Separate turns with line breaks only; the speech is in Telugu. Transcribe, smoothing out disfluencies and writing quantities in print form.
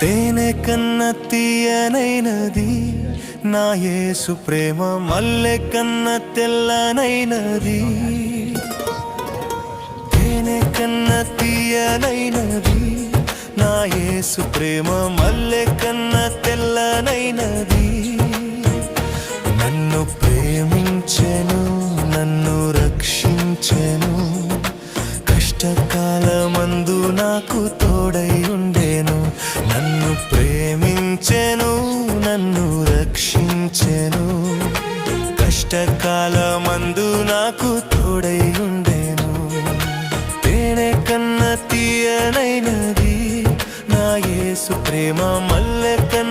తేనె కన్న తీయనైనది నా యేసు ప్రేమ, మల్లె కన్న తెల్లనైనది. తేనె కన్న తీయనైనది నా యేసు ప్రేమ, మల్లె కన్న తెల్లనైనది. నన్ను ప్రేమించెను, నన్ను రక్షించెను, కష్టకాలమందు నాకు తోడై ఉండెను. నన్ను ప్రేమించెను, నన్ను రక్షించెను, కష్టకాలమందు నాకు తోడై ఉండెను. తేనె కన్న తీయనైనది నా యేసు ప్రేమ, మల్లె కన్న